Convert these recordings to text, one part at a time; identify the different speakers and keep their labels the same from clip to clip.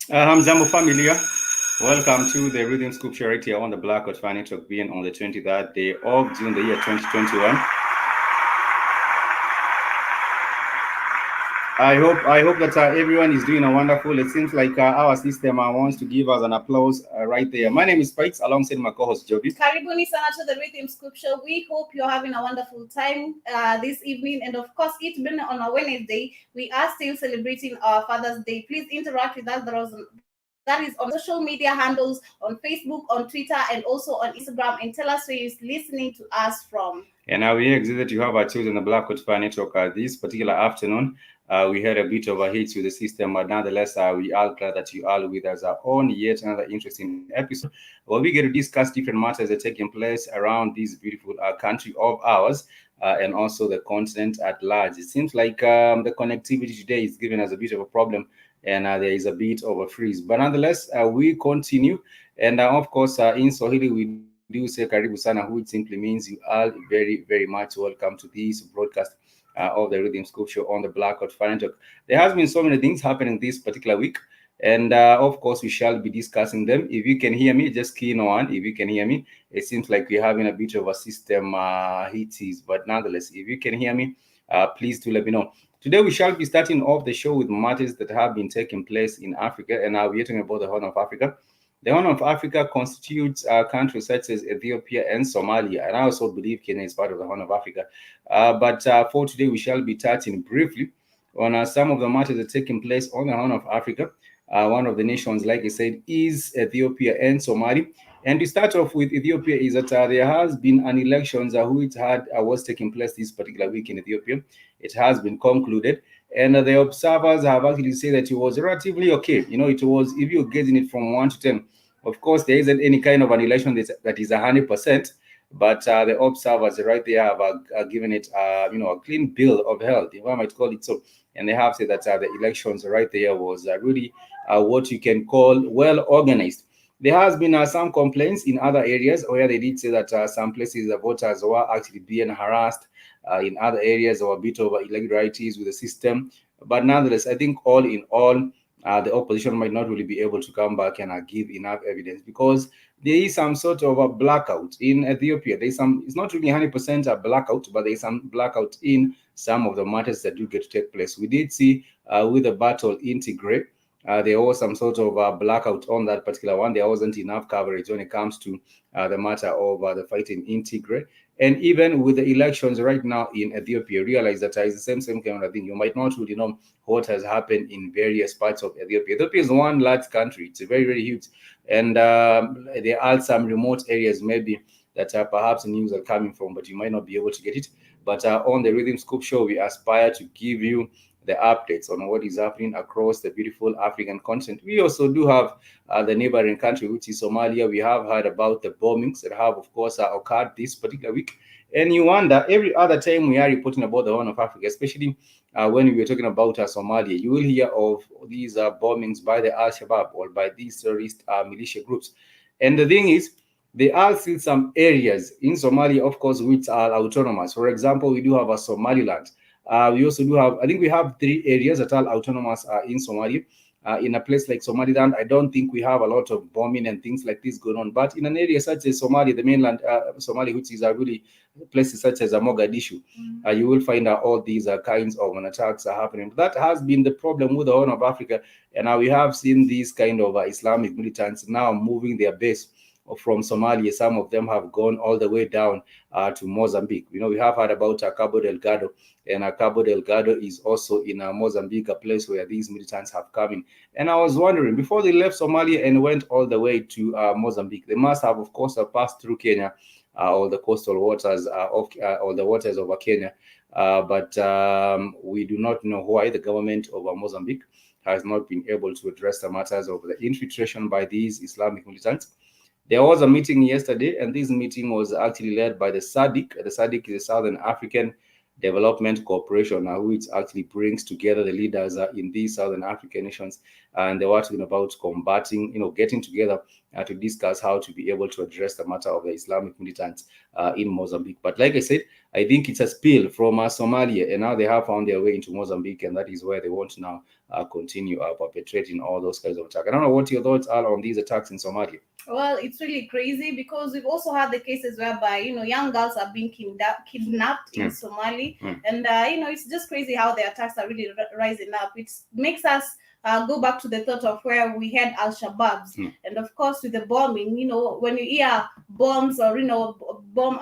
Speaker 1: Hamzambo familia. Welcome to the Rhythm Scripture right here on the Blackout Financial being on the 23rd day of June, the year 2021. I hope that everyone is doing a wonderful. It seems like our system wants to give us an applause right there. My name is Spikes, alongside my co-host Joby.
Speaker 2: Karibuni sana to the Rhythm Scripture. We hope you're having a wonderful time this evening, and of course, it's been on a Wednesday. We are still celebrating our Father's Day. Please interact with us. That is on social media handles, on Facebook, on Twitter, and also on Instagram, and tell us where you're listening to us from.
Speaker 1: And now we excited that you have our chosen the Blackout Fire Network this particular afternoon. We had a bit of a hit with the system, but nonetheless, we are glad that you are with us on yet another interesting episode where we get to discuss different matters that are taking place around this beautiful country of ours and also the continent at large. It seems like the connectivity today is giving us a bit of a problem, and there is a bit of a freeze. But nonetheless, we continue. And of course, in Swahili, we do say karibu sana, which simply means you are very, very much welcome to this broadcast of the Rhythm Scripture on the Blackout Financial. There has been so many things happening this particular week, and of course, we shall be discussing them. If you can hear me, just key in on. If you can hear me, it seems like we're having a bit of a system hits, but nonetheless, if you can hear me, please do let me know. Today, we shall be starting off the show with matters that have been taking place in Africa, and now we're talking about the Horn of Africa. The Horn of Africa constitutes countries such as Ethiopia and Somalia, and I also believe Kenya is part of the Horn of Africa. But for today, we shall be touching briefly on some of the matters that are taking place on the Horn of Africa. One of the nations, like I said, is Ethiopia and Somalia. And to start off with Ethiopia is that there has been an election which was taking place this particular week in Ethiopia. It has been concluded, and the observers have actually said that it was relatively okay. You know, it was, if you're getting it from 1 to 10, of course, there isn't any kind of an election that is 100%, but the observers right there have given it, a clean bill of health, if I might call it so. And they have said that the elections right there was really what you can call well organized. There has been some complaints in other areas where they did say that some places the voters were actually being harassed. In other areas, there were a bit of irregularities with the system. But nonetheless, I think all in all, the opposition might not really be able to come back and give enough evidence, because there is some sort of a blackout in Ethiopia. There's some, it's not really 100% a blackout, but there's some blackout in some of the matters that do get to take place. We did see with the battle in Tigray, there was some sort of blackout on that particular one. There wasn't enough coverage when it comes to the matter of the fighting in Tigray. And even with the elections right now in Ethiopia, realize that it's the same kind of thing. You might not really know what has happened in various parts of Ethiopia. Ethiopia is one large country. It's very, very huge. And there are some remote areas maybe that perhaps news are coming from, but you might not be able to get it. But on the Rhythm Scoop Show, we aspire to give you the updates on what is happening across the beautiful African continent. We also do have the neighboring country, which is Somalia. We have heard about the bombings that have, of course, occurred this particular week. And you wonder, every other time we are reporting about the Horn of Africa, especially when we were talking about Somalia, you will hear of these bombings by the Al-Shabaab or by these terrorist militia groups. And the thing is, there are still some areas in Somalia, of course, which are autonomous. For example, we do have a Somaliland. We also do have, I think we have 3 areas that are autonomous in Somalia. In a place like Somaliland, I don't think we have a lot of bombing and things like this going on. But in an area such as Somalia, the mainland Somalia, which is really places such as Mogadishu, you will find all these kinds of attacks are happening. That has been the problem with the Horn of Africa. And now we have seen these kind of Islamic militants now moving their base from Somalia. Some of them have gone all the way down to Mozambique. You know, we have heard about Cabo Delgado, and Cabo Delgado is also in Mozambique, a place where these militants have come in. And I was wondering, before they left Somalia and went all the way to Mozambique, they must have, of course, passed through Kenya, or the coastal waters or the waters over Kenya. But we do not know why the government of Mozambique has not been able to address the matters of the infiltration by these Islamic militants. There was a meeting yesterday, and this meeting was actually led by the SADC. The SADC is the Southern African Development Corporation, which actually brings together the leaders in these Southern African nations. And they were talking about combating, getting together to discuss how to be able to address the matter of the Islamic militants in Mozambique. But like I said, I think it's a spill from Somalia, and now they have found their way into Mozambique, and that is where they want to now continue perpetrating all those kinds of attacks. I don't know what your thoughts are on these attacks in Somalia.
Speaker 2: Well, it's really crazy because we've also had the cases whereby, young girls are being kidnapped in Somali. And, it's just crazy how the attacks are really rising up. It makes us go back to the thought of where we had Al-Shabaabs. And of course, with the bombing, when you hear bombs or, bomb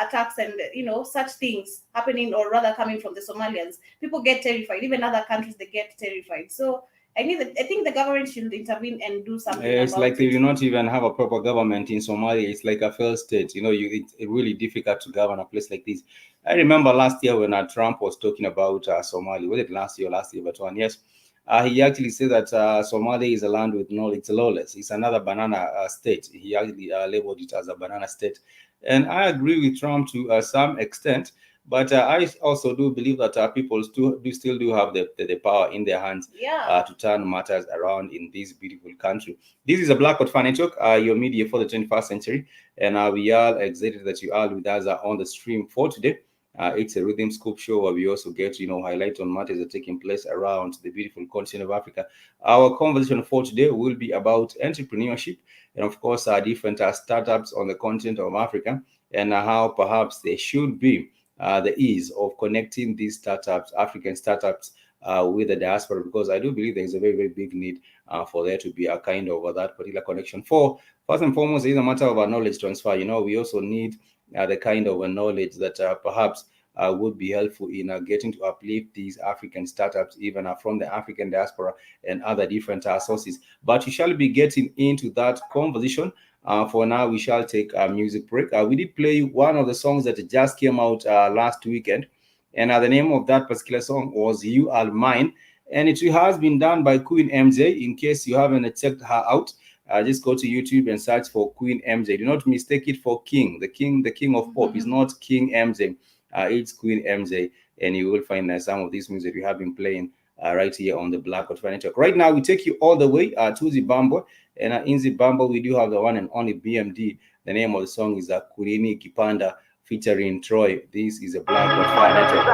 Speaker 2: attacks and, such things happening, or rather coming from the Somalians, people get terrified. Even other countries, they get terrified. So I think the government should intervene and do something.
Speaker 1: It's like they do not even have a proper government in Somalia. It's like a failed state. It's really difficult to govern a place like this. I remember last year when Trump was talking about Somalia. Was it last year, but one, yes. He actually said that Somalia is a land with knowledge. It's lawless. It's another banana state. He actually labeled it as a banana state. And I agree with Trump to some extent. But I also do believe that people still do have the power in their hands to turn matters around in this beautiful country. This is a Blackout Fan Network, your media for the 21st century. And we are excited that you are with us on the stream for today. It's a Rhythm Scoop show where we also get to highlight on matters that are taking place around the beautiful continent of Africa. Our conversation for today will be about entrepreneurship and, of course, different startups on the continent of Africa, and how perhaps they should be the ease of connecting these startups, African startups, with the diaspora, because I do believe there is a very, very big need for there to be a kind of that particular connection. First and foremost, it's a matter of knowledge transfer. We also need the kind of knowledge that perhaps would be helpful in getting to uplift these African startups, even from the African diaspora and other different sources. But we shall be getting into that conversation. For now, we shall take a music break. We did play one of the songs that just came out last weekend, and the name of that particular song was You Are Mine, and it has been done by Queen MJ. In case you haven't checked her out, just go to YouTube and search for Queen MJ. Do not mistake it for King. The king of pop is not King MJ. It's Queen MJ, and you will find some of these music we have been playing right here on the Blackout Fan Network. Right now, we take you all the way to Zimbabwe, and in Zimbabwe, we do have the one and only BMD. The name of the song is Kurini Kipanda featuring Troy. This is a Black God Fire Network.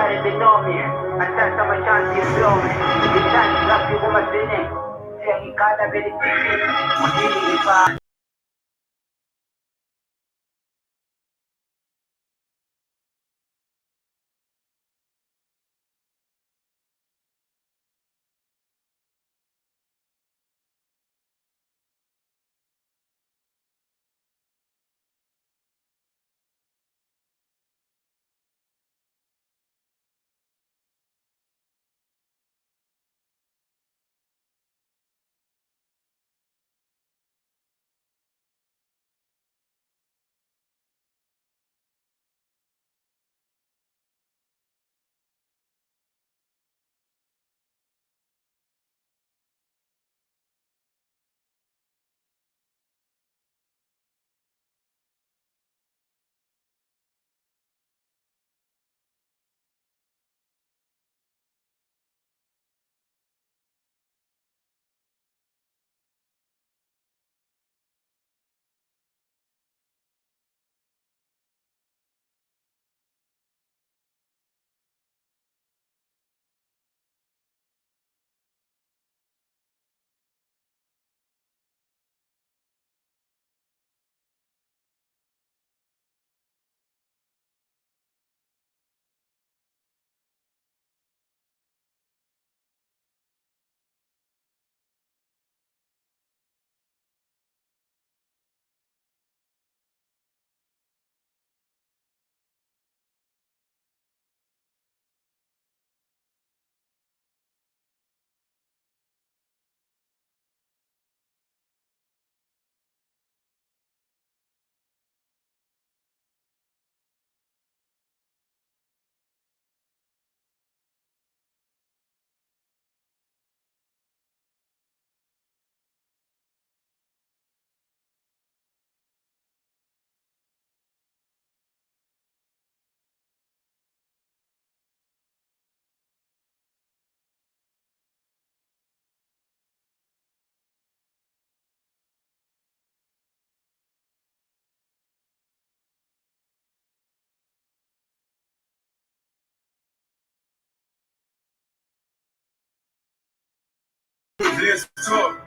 Speaker 3: Let's talk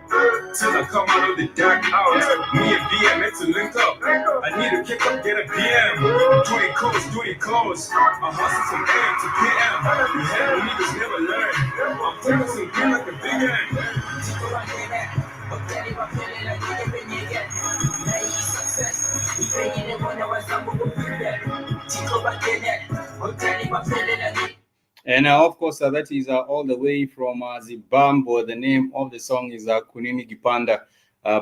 Speaker 3: till I come out of the dark hours. Me and BM meant to link up. I need to kick up, get a BM. Do the codes. I hustle from AM to PM. You had niggas never learn. I'm taking some green like a big end.
Speaker 1: And of course, that is all the way from Zimbabwe. The name of the song is Kunini Gipanda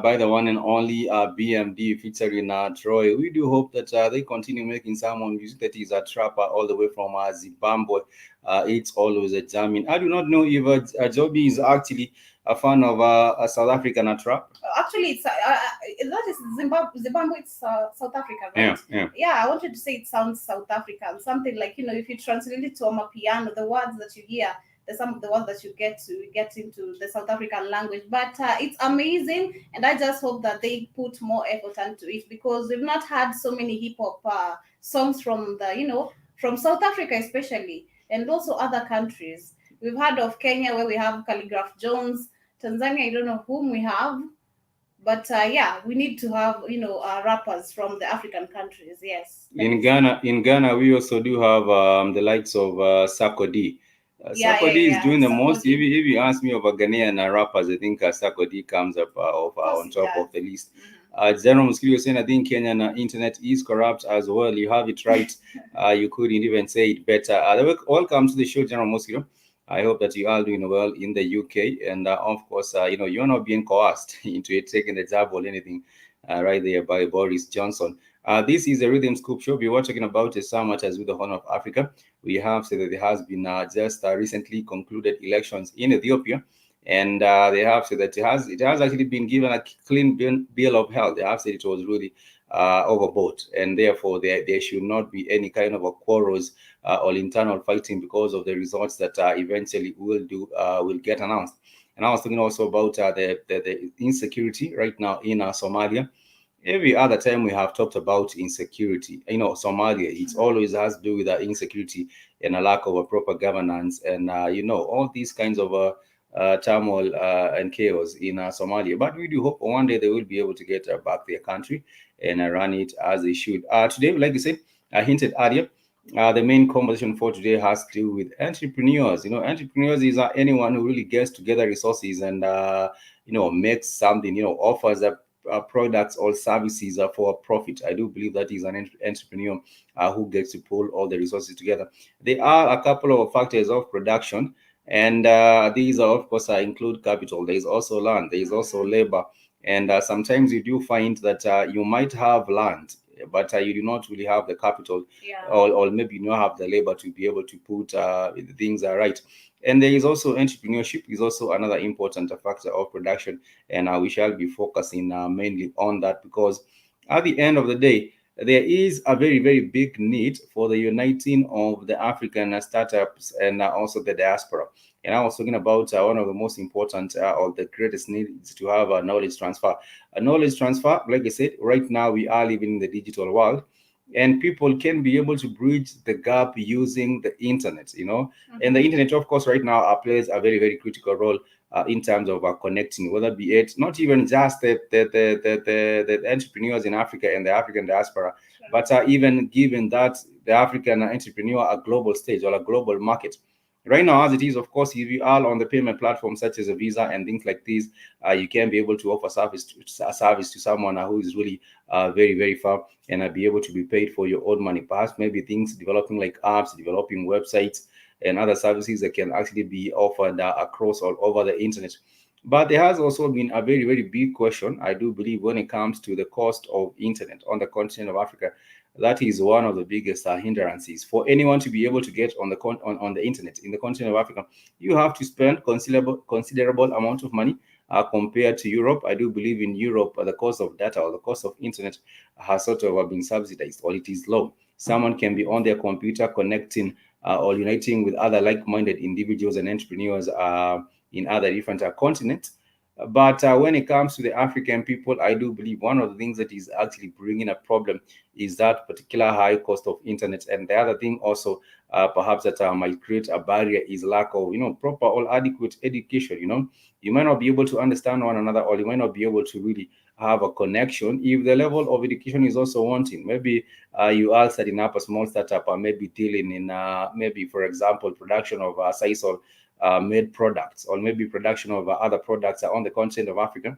Speaker 1: by the one and only BMD featuring Troy. We do hope that they continue making some music that is a trapper all the way from Zimbabwe. It's always a jamming. I do not know if Joby is actually a fan of a South African trap.
Speaker 2: Actually, it's that is Zimbabwe. It's South Africa, right? Yeah. I wanted to say it sounds South African, something like, you know, if you translate it to Amapiano, the words that you hear, some of the words that you get into the South African language. But it's amazing, and I just hope that they put more effort into it, because we've not had so many hip hop songs from from South Africa especially, and also other countries. We've heard of Kenya, where we have Calligraph Jones. Tanzania, I don't know whom we have, but yeah, we need to have rappers from the African countries. Yes.
Speaker 1: In Ghana, we also do have the likes of Sarkodie. Sarkodie is doing the most. If you ask me of a Ghanaian rappers, I think Sarkodie comes up on top of the list. General Muskili was saying, I think Kenyan internet is corrupt as well. You have it right. You couldn't even say it better. Welcome to the show, General Muskili. I hope that you are doing well in the UK, and of course, you're not being coerced into taking the job or anything right there by Boris Johnson. This is a Rhythm Scoop show. We were talking about so much as with the Horn of Africa. We have said that there has been just recently concluded elections in Ethiopia, and they have said that it has actually been given a clean bill of health. They have said it was really overbought, and therefore there should not be any kind of a quarrels or internal fighting because of the results that eventually will get announced. And I was thinking also about the insecurity right now in Somalia. every other time we have talked about insecurity, Somalia, it's always has to do with insecurity and a lack of a proper governance, and all these kinds of turmoil and chaos in Somalia. But we do hope one day they will be able to get back their country and run it as they should. Today, like I said, I hinted earlier, the main conversation for today has to do with entrepreneurs. Entrepreneurs is anyone who really gets together resources and makes something, offers a products or services for profit. I do believe that is an entrepreneur who gets to pull all the resources together. There are a couple of factors of production, and these are, of course, include capital. There is also land. There is also labor, and sometimes you do find that you might have land, but you do not really have the capital,
Speaker 2: Yeah.
Speaker 1: or maybe you don't have the labor to be able to put things right. And there is also entrepreneurship is also another important factor of production, and we shall be focusing mainly on that, because at the end of the day, there is a very, very big need for the uniting of the African startups and also the diaspora. And I was talking about one of the most important or the greatest needs to have a knowledge transfer. A knowledge transfer, like I said, right now we are living in the digital world, and people can be able to bridge the gap using the internet. And the internet, of course, right now plays a very, very critical role in terms of connecting, whether be it not even just the entrepreneurs in Africa and the African diaspora, but even given that the African entrepreneur a global stage or a global market. Right now, as it is, of course, if you are on the payment platform such as a Visa and things like these, you can be able to offer a service to someone who is really very, very far, and be able to be paid for your own money. Perhaps maybe things developing like apps, developing websites, and other services that can actually be offered across all over the internet. But there has also been a very, very big question, I do believe, when it comes to the cost of internet on the continent of Africa. That is one of the biggest hindrances for anyone to be able to get on the internet in the continent of Africa. You have to spend considerable amount of money compared to Europe. I do believe in Europe, the cost of data or the cost of internet has sort of been subsidized, or it is low. Someone can be on their computer connecting or uniting with other like-minded individuals and entrepreneurs in other different continents. But when it comes to the African people, I do believe one of the things that is actually bringing a problem is that particular high cost of internet. And the other thing also, perhaps that might create a barrier, is lack of proper or adequate education. You might not be able to understand one another, or you might not be able to really have a connection if the level of education is also wanting. Maybe you are setting up a small startup, or maybe dealing in maybe, for example, production of sisal made products, or maybe production of other products on the continent of Africa,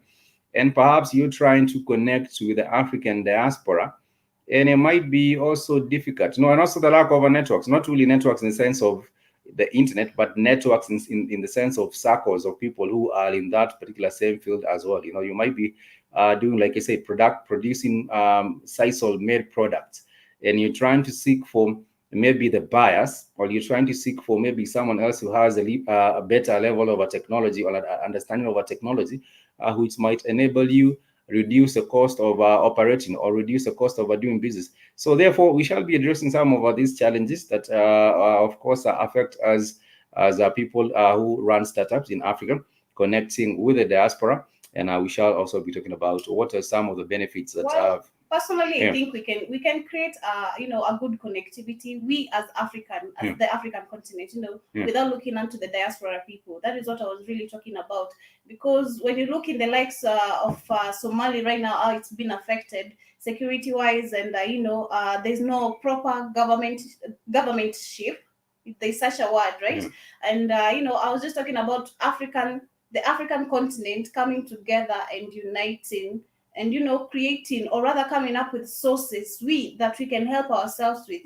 Speaker 1: and perhaps you're trying to connect with the African diaspora, and it might be also difficult. And also the lack of networks, not really networks in the sense of the internet, but networks in the sense of circles of people who are in that particular same field as well. You might be doing, like I say, producing sisal made products, and you're trying to seek for maybe the buyers, or you're trying to seek for maybe someone else who has a better level of a technology or an understanding of a technology, which might enable you reduce the cost of operating, or reduce the cost of doing business. So therefore, we shall be addressing some of these challenges that, of course, affect us as people who run startups in Africa, connecting with the diaspora. And we shall also be talking about what are some of the benefits that have.
Speaker 2: Personally, I think we can create a good connectivity. We as the African continent, without looking onto the diaspora people. That is what I was really talking about. Because when you look in the likes of Somali right now, how it's been affected security wise, and there's no proper governmentship, if there's such a word, right? And I was just talking about the African continent coming together and uniting, and creating, or rather coming up with sources that we can help ourselves with,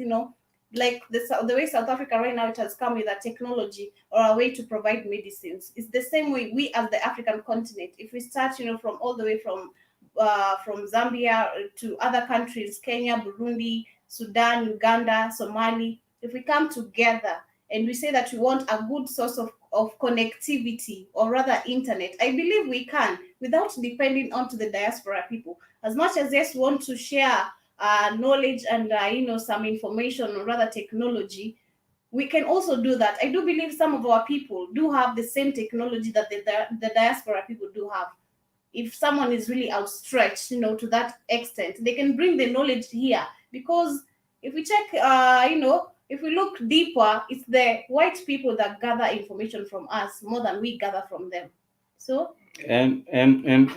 Speaker 2: like the way South Africa right now, it has come with a technology or a way to provide medicines. It's the same way we as the African continent, if we start from all the way from Zambia to other countries, Kenya, Burundi, Sudan, Uganda, Somali, if we come together and we say that we want a good source of connectivity, or rather internet, I believe we can, without depending on to the diaspora people. As much as yes, want to share knowledge and some information, or rather technology, we can also do that. I do believe some of our people do have the same technology that the diaspora people do have. if someone is really outstretched, to that extent, they can bring the knowledge here. Because if we check, if we look deeper, it's the white people that gather information from us more than we gather from them. So
Speaker 1: and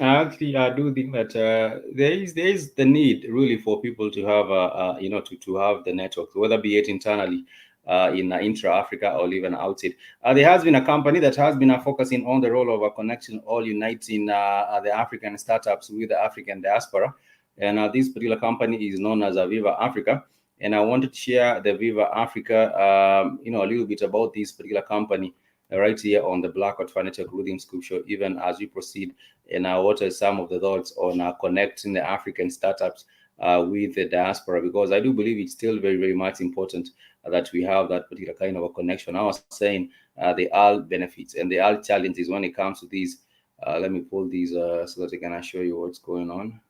Speaker 1: actually, I do think that there is the need really for people to have to have the network, whether be it internally in intra Africa or even outside. There has been a company that has been focusing on the role of a connection, all uniting the African startups with the African diaspora, and this particular company is known as Viva Africa. And I wanted to share the Viva Africa, a little bit about this particular company right here on the Blackout Financial Clothing Scoop Show, even as we proceed. And what are some of the thoughts on connecting the African startups with the diaspora? Because I do believe it's still very, very much important that we have that particular kind of a connection. I was saying they all benefits and they all challenges when it comes to these. Let me pull these so that I can show you what's going on.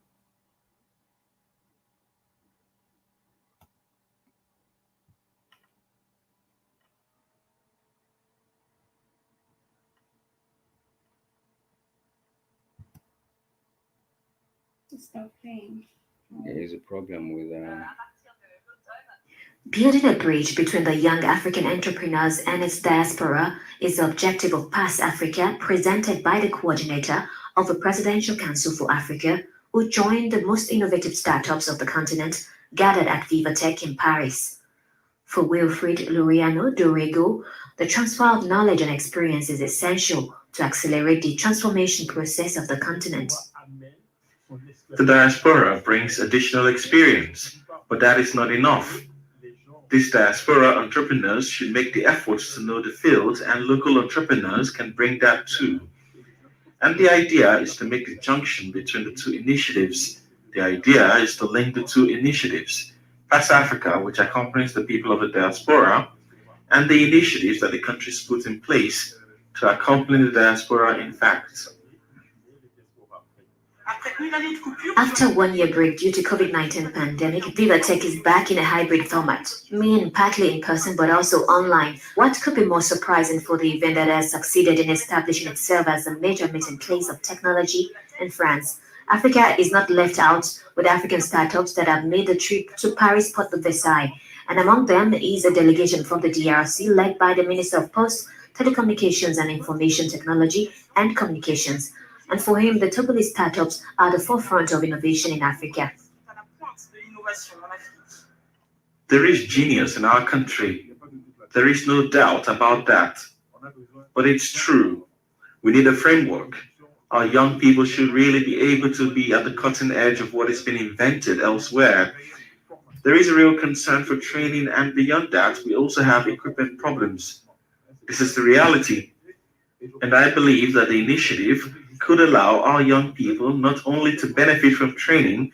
Speaker 2: it's not playing.
Speaker 1: There is a problem with
Speaker 4: Building a bridge between the young African entrepreneurs and its diaspora is the objective of PASS Africa, presented by the coordinator of the Presidential Council for Africa, who joined the most innovative startups of the continent gathered at VivaTech in Paris. For Wilfried Luriano Dorego, the transfer of knowledge and experience is essential to accelerate the transformation process of the continent.
Speaker 5: The diaspora brings additional experience, but that is not enough. These diaspora entrepreneurs should make the efforts to know the field, and local entrepreneurs can bring that too. And the idea is to make the junction between the two initiatives. The idea is to link the two initiatives, PASS Africa, which accompanies the people of the diaspora, and the initiatives that the countries put in place to accompany the diaspora in fact.
Speaker 4: After a one-year break due to COVID-19 pandemic, VivaTech is back in a hybrid format, meaning partly in person but also online. What could be more surprising for the event that has succeeded in establishing itself as a major meeting place of technology in France? Africa is not left out, with African startups that have made the trip to Paris Porte de Versailles, and among them is a delegation from the DRC led by the Minister of Posts, Telecommunications and Information Technology and Communications. And for him, the Togolese startups are the forefront of innovation in Africa.
Speaker 5: There is genius in our country. There is no doubt about that. But it's true. We need a framework. Our young people should really be able to be at the cutting edge of what has been invented elsewhere. There is a real concern for training, and beyond that, we also have equipment problems. This is the reality. And I believe that the initiative could allow our young people not only to benefit from training,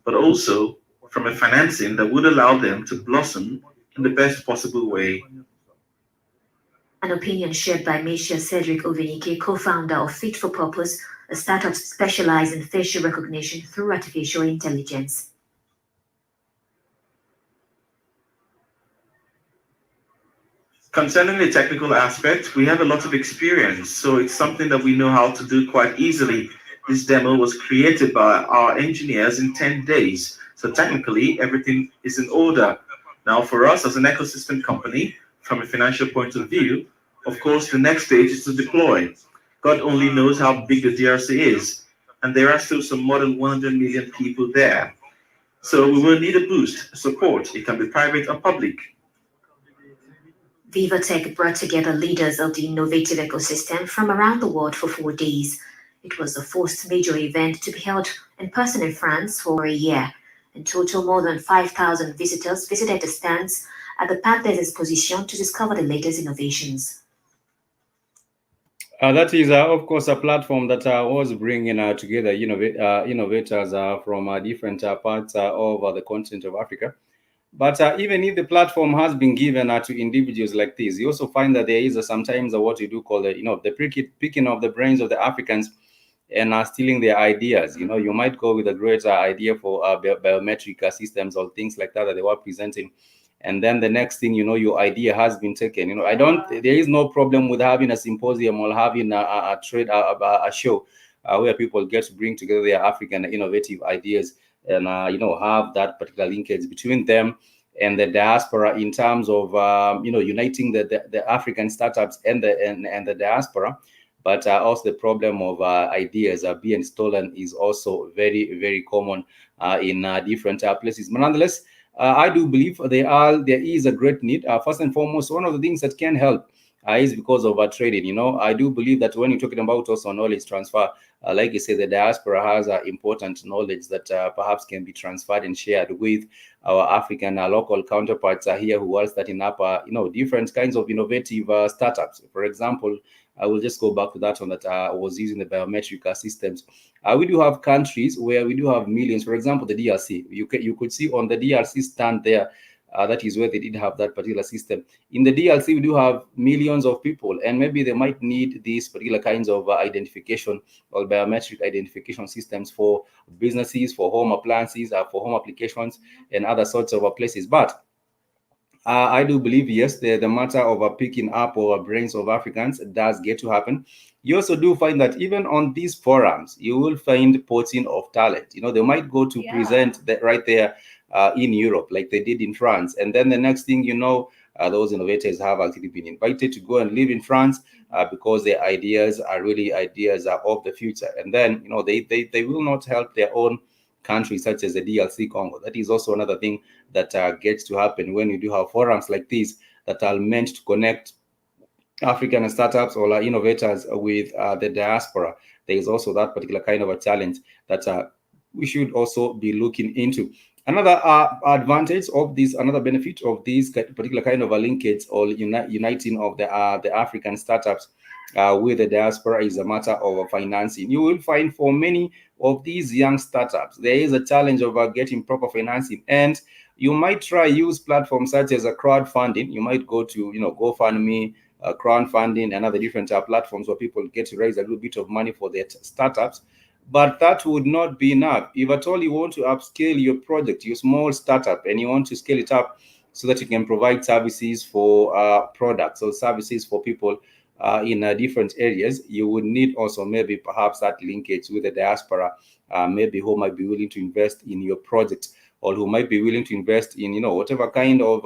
Speaker 5: but also from a financing that would allow them to blossom in the best possible way.
Speaker 4: An opinion shared by Monsieur Cedric Ovenike, co-founder of Fit for Purpose, a startup specialized in facial recognition through artificial intelligence.
Speaker 5: Concerning the technical aspect, we have a lot of experience, so it's something that we know how to do quite easily. This demo was created by our engineers in 10 days, so technically everything is in order. Now for us as an ecosystem company, from a financial point of view, of course the next stage is to deploy. God only knows how big the DRC is, and there are still some more than 100 million people there. So we will need a boost, support. It can be private or public.
Speaker 4: VivaTech brought together leaders of the innovative ecosystem from around the world for 4 days. It was the first major event to be held in person in France for a year. In total, more than 5,000 visitors visited the stands at the Parc des Expositions to discover the latest innovations.
Speaker 1: That is, of course, a platform that was bringing together innovators from different parts of the continent of Africa. But even if the platform has been given to individuals like this, you also find that there is sometimes what you do call the picking of the brains of the Africans and stealing their ideas. You might go with a great idea for biometric systems or things like that they were presenting, and then the next thing your idea has been taken. There is no problem with having a symposium or having a trade a show where people get to bring together their African innovative ideas and have that particular linkage between them and the diaspora in terms of uniting the African startups and the diaspora. But also the problem of ideas being stolen is also very, very common in different places. But nonetheless, I do believe there is a great need. First and foremost, one of the things that can help is because of trading. I do believe that when you're talking about also knowledge transfer, like you say, the diaspora has important knowledge that perhaps can be transferred and shared with our African local counterparts here who are starting up, different kinds of innovative startups. For example, I will just go back to that one that I was using the biometric systems. We do have countries where we do have millions. For example, the DRC. You could see on the DRC stand there. That is where they did have that particular system. In the DRC, we do have millions of people, and maybe they might need these particular kinds of identification or biometric identification systems for businesses, for home appliances, for home applications, and other sorts of places. But I do believe, yes, the matter of picking up our brains of Africans does get to happen. You also do find that even on these forums, you will find poaching of talent. They might go to present that right there in Europe, like they did in France. And then the next thing you know, those innovators have actually been invited to go and live in France because their ideas are really ideas of the future. And then, they will not help their own countries such as the DRC Congo. That is also another thing that gets to happen when you do have forums like these that are meant to connect African startups or innovators with the diaspora. There is also that particular kind of a challenge that we should also be looking into. Another advantage of this, another benefit of this particular kind of a linkage or uniting of the African startups with the diaspora is a matter of financing. You will find for many of these young startups, there is a challenge of getting proper financing, and you might try use platforms such as a crowdfunding. You might go to GoFundMe, crowdfunding, and other different platforms where people get to raise a little bit of money for their startups. But that would not be enough. If at all you want to upscale your project, your small startup, and you want to scale it up so that you can provide services for products or services for people in different areas, you would need also maybe perhaps that linkage with the diaspora, maybe who might be willing to invest in your project, or who might be willing to invest in whatever kind of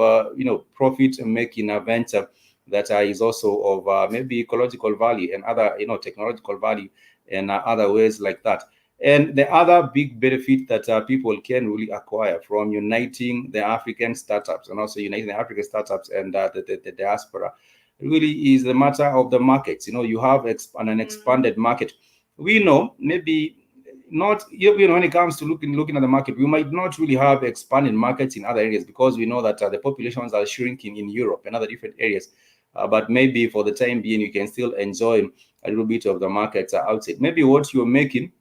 Speaker 1: profit making venture that is also of maybe ecological value and other technological value and other ways like that. And the other big benefit that people can really acquire from uniting the African startups and also uniting the African startups and the diaspora really is the matter of the markets. You have an expanded market. We know maybe not, when it comes to looking at the market, we might not really have expanded markets in other areas because we know that the populations are shrinking in Europe and other different areas. But maybe for the time being, you can still enjoy a little bit of the markets outside. Maybe what you're making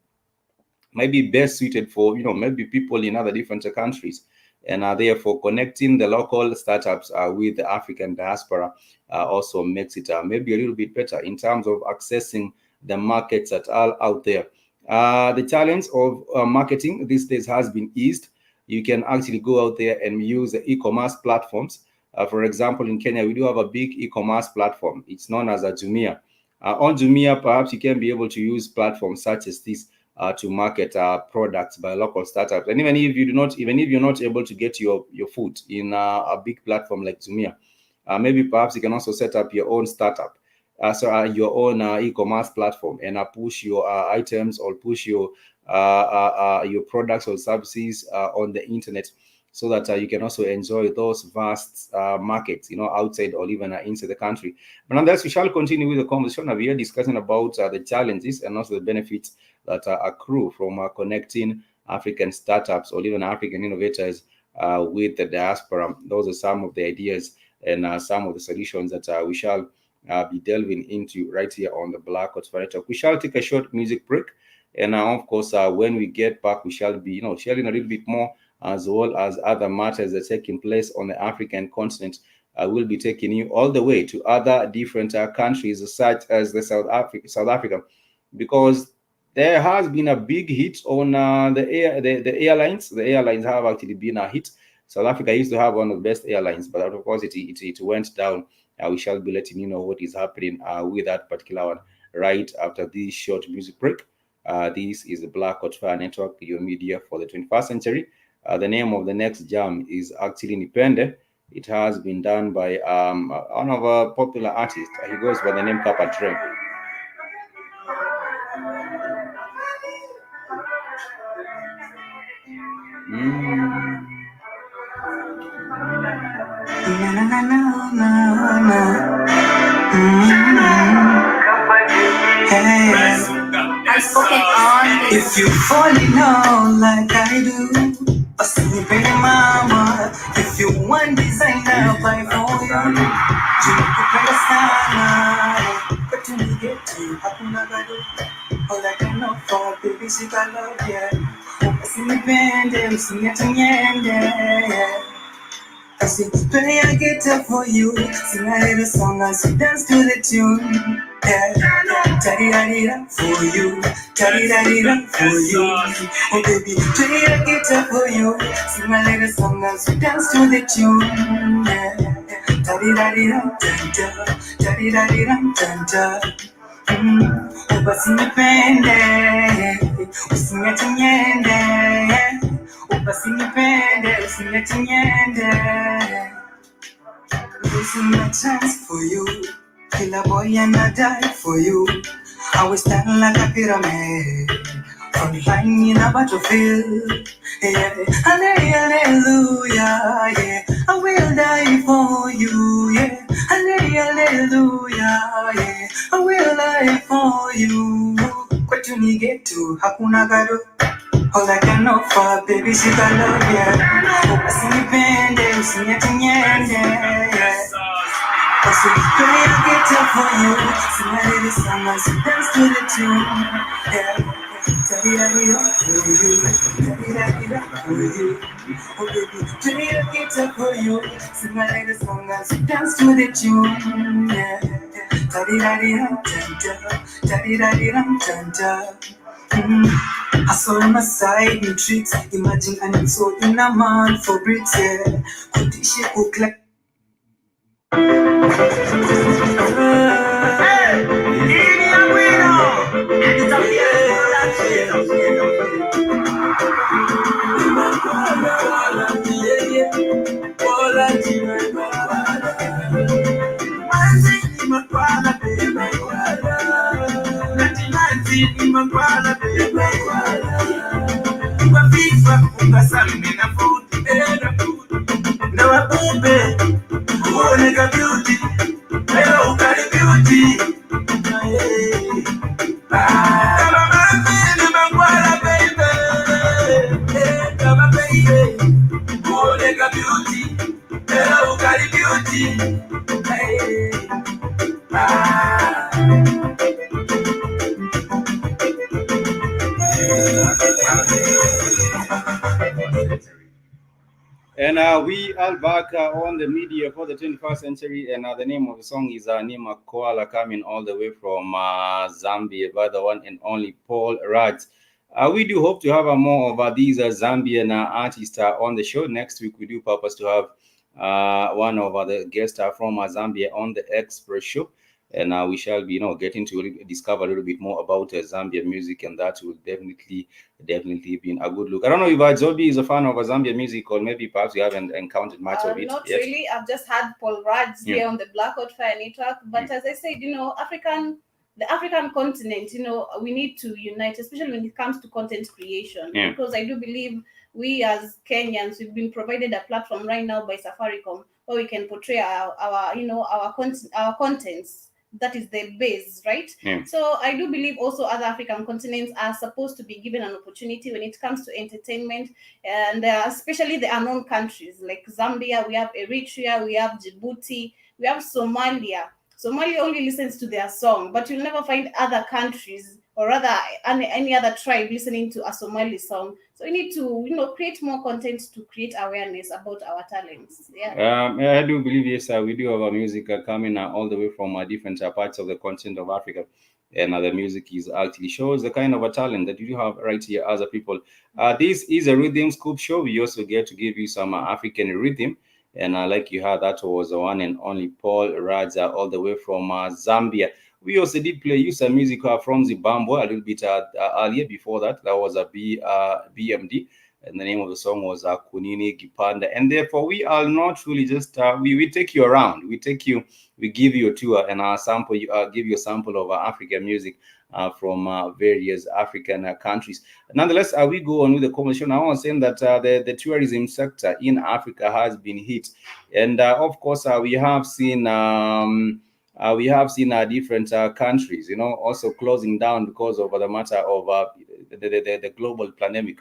Speaker 1: might be best suited for, maybe people in other different countries. And therefore, connecting the local startups with the African diaspora also makes it maybe a little bit better in terms of accessing the markets that are out there. The challenge of marketing these days has been eased. You can actually go out there and use the e-commerce platforms. For example, in Kenya, we do have a big e-commerce platform. It's known as a Jumia. On Jumia, perhaps you can be able to use platforms such as this to market products by local startups. And even if you're not able to get your foot in a big platform like Jumia, maybe perhaps you can also set up your own startup, your own e-commerce platform, and push your items or push your products or services on the internet, so that you can also enjoy those vast markets, outside or even inside the country. But nonetheless, we shall continue with the conversation. We are discussing about the challenges and also the benefits that accrue from connecting African startups or even African innovators with the diaspora. Those are some of the ideas and some of the solutions that we shall be delving into right here on the Black Hot Talk. We shall take a short music break, and of course, when we get back, we shall be, sharing a little bit more, as well as other matters that are taking place on the African continent. I will be taking you all the way to other different countries, such as the South Africa, because there has been a big hit on the airlines. The airlines have actually been a hit. South Africa used to have one of the best airlines, but of course it went down. We shall be letting you know what is happening with that particular one right after this short music break. This is the Black Hot Fire Network, your media for the 21st century. The name of the next jam is actually Independent. It has been done by one of our popular artists. He goes by the name Kappa Trey.
Speaker 3: If you fall in love like I do, usinipe mama. If you want designer, buy for you. Tunakupenda sana, but tunigeti hakuna gado. All I can offer, baby, she got love, yeah. Usinipende, usiniache. I say, play a guitar for you, sing a little song as we dance to the tune. Yeah, da-di-da-di-da for you, da-di-da-di-da for you. Oh baby, play a guitar for you, sing a little song as we dance to the tune. Yeah, da-di-da-di-da, da-da, da-di-da-di-da, da-da. Usinipende, usiniache. Usinipende, usiniache. Losing my chance for you. Kill a boy and I die for you. I will stand like a pyramid, front line in a battlefield. Yeah, hallelujah, yeah. I will die for you, yeah. Hallelujah, yeah. I will die for you. Kwetu ni getu, hakuna gado. All I can offer, baby, she got love, yeah. Usinipende, usiniache, yeah. I said, play a guitar for you, sing a little song as you dance to the tune, yeah. Da-di-da-di-da for you, da-di-da-di-da for you. Oh baby, play a guitar for you, sing a little song as you dance to the tune, yeah. Da-di-da-di-da, da-da, da-di-da-di-da, da-da. I saw on my side, me tricks. Imagine I need so in a man for bricks, yeah. Could she cook like
Speaker 1: And we are back on the media for the 21st century, and the name of the song is Nima Koala, coming all the way from Zambia by the one and only Paul Raj. We do hope to have more of these Zambian artists on the show. Next week, we do purpose to have one of the guests from Zambia on the Express show. And we shall be, getting to discover a little bit more about Zambian music, and that will definitely be a good look. I don't know if Zobi is a fan of Zambian music, or maybe perhaps you haven't encountered much of it.
Speaker 2: Not
Speaker 1: yet.
Speaker 2: really. I've just had Paul Raj here on the Black Hot Fire Network. But as I said, the African continent, we need to unite, especially when it comes to content creation, because I do believe we as Kenyans, we've been provided a platform right now by Safaricom where we can portray our contents. That is the base, right? So I do believe also other African continents are supposed to be given an opportunity when it comes to entertainment, and especially the unknown countries like Zambia. We have Eritrea, we have Djibouti, we have Somalia. Somalia only listens to their song, but you'll never find other countries or rather any other tribe listening to a Somali song. So we need to, create more content to create awareness about our talents.
Speaker 1: I do believe, yes, we do have our music coming all the way from different parts of the continent of Africa. And the music is actually shows the kind of a talent that you have right here as a people. This is a rhythm scoop show. We also get to give you some African rhythm. And like you heard, that was the one and only Paul Raja, all the way from Zambia. We also did play you some music from Zimbabwe a little bit earlier. Before that, that was a BMD, and the name of the song was Kunini Gipanda. And therefore, we are not really just we take you around. We give you a tour and sample. Give you a sample of African music from various African countries. Nonetheless, we go on with the conversation. I want to say that the tourism sector in Africa has been hit, and of course, we have seen. Different countries, also closing down because of the matter of the global pandemic.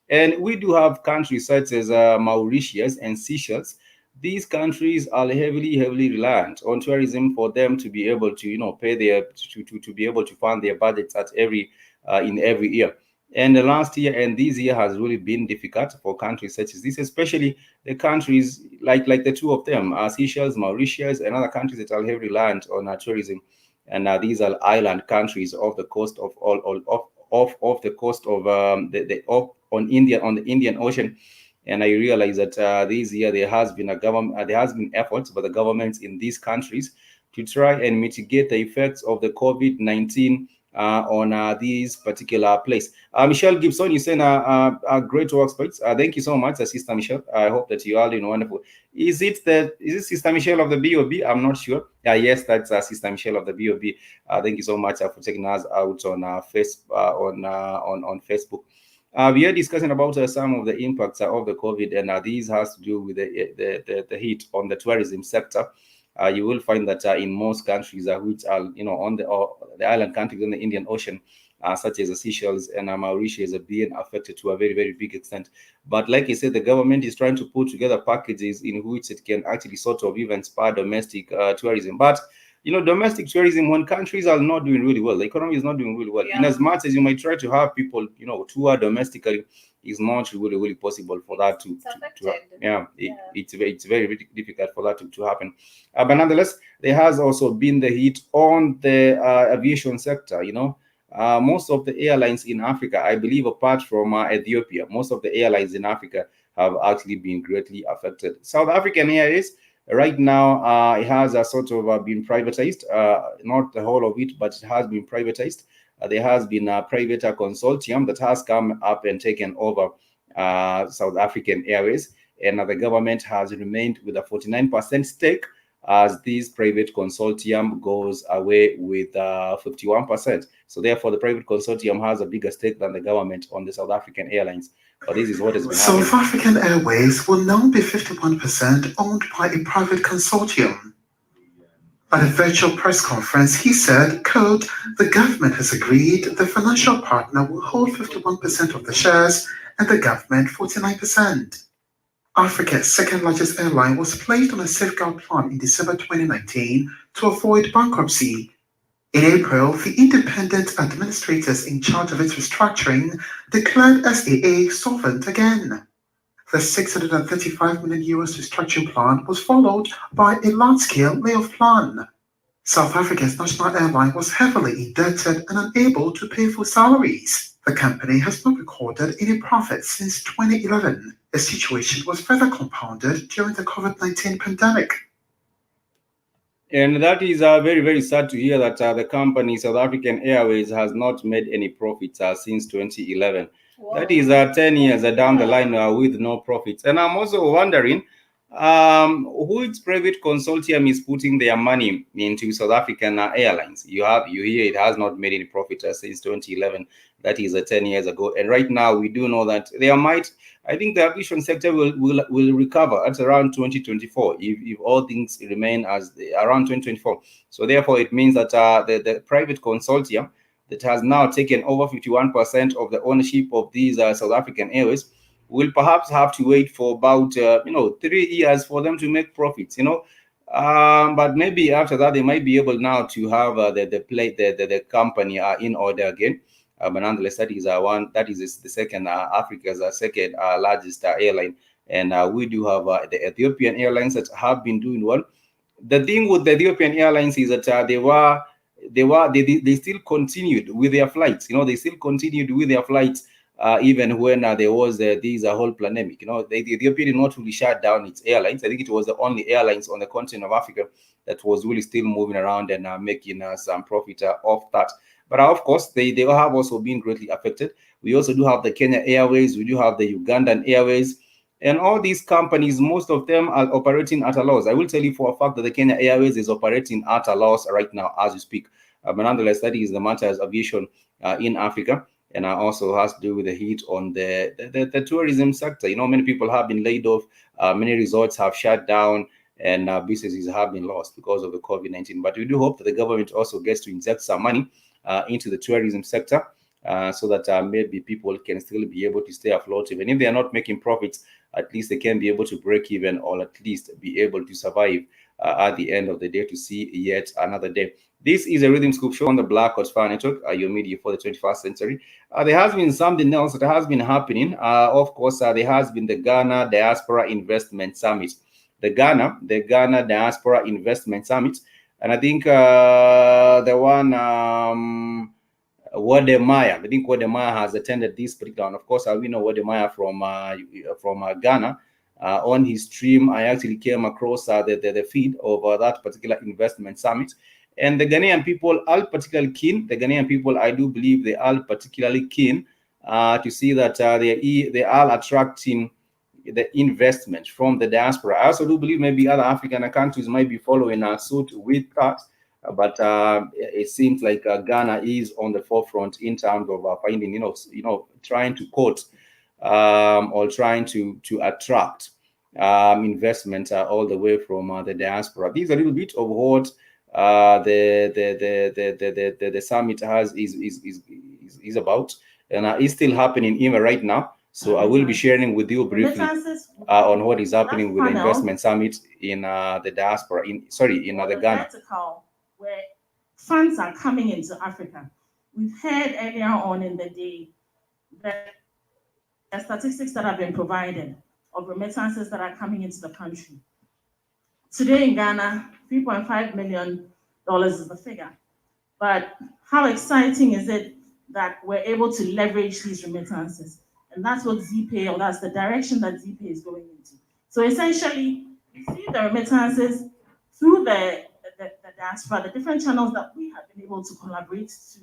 Speaker 1: And we do have countries such as Mauritius and Seychelles. These countries are heavily reliant on tourism for them to be able to, pay their to be able to fund their budgets at in every year. And the last year and this year has really been difficult for countries such as this, especially the countries like the two of them, Seychelles, Mauritius, and other countries that are heavily reliant on tourism. And these are island countries off the coast of off the coast of the on the Indian Ocean. And I realize that this year there has been efforts by the governments in these countries to try and mitigate the effects of the COVID-19 on these particular place. Michelle Gibson, you sent a great work, thank you so much, Sister Michelle. I hope that you are doing wonderful. Is it Sister Michelle of the BOB? I'm not sure. Yes, that's Sister Michelle of the BOB. Thank you so much for checking us out on on Facebook. We are discussing about some of the impacts of the COVID, and these has to do with the hit on the tourism sector. You will find that in most countries which are on the island countries in the Indian Ocean, such as the Seychelles and Mauritius, are being affected to a very big extent. But like I said, the government is trying to put together packages in which it can actually sort of even spur domestic tourism. But domestic tourism, when countries are not doing really well, the economy is not doing really well. In as much as you might try to have people, tour domestically, is not really possible for that to it's very difficult for that to happen. But nonetheless, there has also been the hit on the aviation sector. Most of the airlines in Africa, I believe, apart from Ethiopia, most of the airlines in Africa have actually been greatly affected. South African Airways, right now, it has sort of been privatized, not the whole of it, but it has been privatized. There has been a private consortium that has come up and taken over South African Airways, and the government has remained with a 49% stake as this private consortium goes away with 51%. So therefore, the private consortium has a bigger stake than the government on the South African Airlines. But this is what has been happening.
Speaker 6: South African Airways will now be 51% owned by a private consortium. At a virtual press conference, he said, quote, "The government has agreed the financial partner will hold 51% of the shares and the government 49%. Africa's second largest airline was placed on a safeguard plan in December 2019 to avoid bankruptcy. In April, the independent administrators in charge of its restructuring declared SAA solvent again. The 635 million euros restructuring plan was followed by a large-scale layoff plan. South Africa's national airline was heavily indebted and unable to pay for salaries. The company has not recorded any profit since 2011. The situation was further compounded during the COVID-19 pandemic.
Speaker 1: And that is very sad to hear that the company South African Airways has not made any profits since 2011. Wow. That is 10 years down the line with no profits. And I'm also wondering which private consortium is putting their money into South African Airlines. You hear it has not made any profit since 2011. That is 10 years ago. And right now we do know that I think the aviation sector will recover at around 2024 if all things remain as around 2024. So therefore it means that the private consortium that has now taken over 51% of the ownership of these South African Airways will perhaps have to wait for about 3 years for them to make profits. But maybe after that they might be able now to have the company in order again. But nonetheless, that is the second Africa's second largest airline, and we do have the Ethiopian Airlines that have been doing well. The thing with the Ethiopian Airlines is that they still continued with their flights. They still continued with their flights even when there was this whole pandemic. The Ethiopia did not really shut down its airlines. I think it was the only airlines on the continent of Africa that was really still moving around and making some profit off that. But of course, they have also been greatly affected. We also do have the Kenya Airways, we do have the Ugandan Airways, and all these companies, most of them are operating at a loss. I will tell you for a fact that the Kenya Airways is operating at a loss right now as we speak. But nonetheless, that is the matter as aviation in Africa, and also has to do with the heat on the tourism sector. Many people have been laid off, many resorts have shut down, and businesses have been lost because of the COVID-19. But we do hope that the government also gets to inject some money into the tourism sector, so that maybe people can still be able to stay afloat. Even if they are not making profits, at least they can be able to break even, or at least be able to survive at the end of the day to see yet another day. This is a Rhythm Scoop show on the Black Hot Fire Network, your media for the 21st century. There has been something else that has been happening. Of course, there has been the Ghana Diaspora Investment Summit. The Ghana Diaspora Investment Summit. And I think the one... Wodemaya. I think Wodemaya has attended this particular one. Of course, we know Wodemaya from Ghana. On his stream, I actually came across the feed of that particular investment summit. And the Ghanaian people are particularly keen. The Ghanaian people, I do believe they are particularly keen to see that they are attracting the investment from the diaspora. I also do believe maybe other African countries might be following suit with that. But it seems like Ghana is on the forefront in terms of finding, trying to quote or trying to attract investment all the way from the diaspora. This is a little bit of what the summit is about, and is still happening even right now. So I will be sharing with you briefly on what is happening with the investment summit in the diaspora, in the Ghana.
Speaker 7: Where funds are coming into Africa. We've heard earlier on in the day that the statistics that have been provided of remittances that are coming into the country. Today in Ghana, $3.5 million is the figure. But how exciting is it that we're able to leverage these remittances? And that's what ZPay, or that's the direction that ZPay is going into. So essentially, we see the remittances through the diaspora, the different channels that we have been able to collaborate to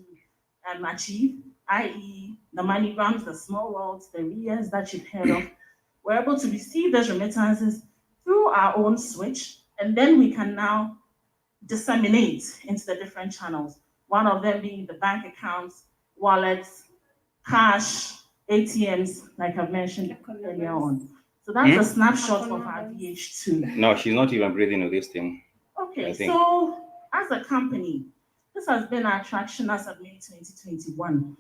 Speaker 7: achieve, i.e. the MoneyGrams, the Small Worlds, the RIAs that you've heard of. We're able to receive those remittances through our own switch, and then we can now disseminate into the different channels. One of them being the bank accounts, wallets, cash, ATMs, like I've mentioned earlier on. So that's a snapshot of our VH2.
Speaker 1: No, she's not even breathing with this thing.
Speaker 7: Okay, so as a company, this has been our traction as of May 2021.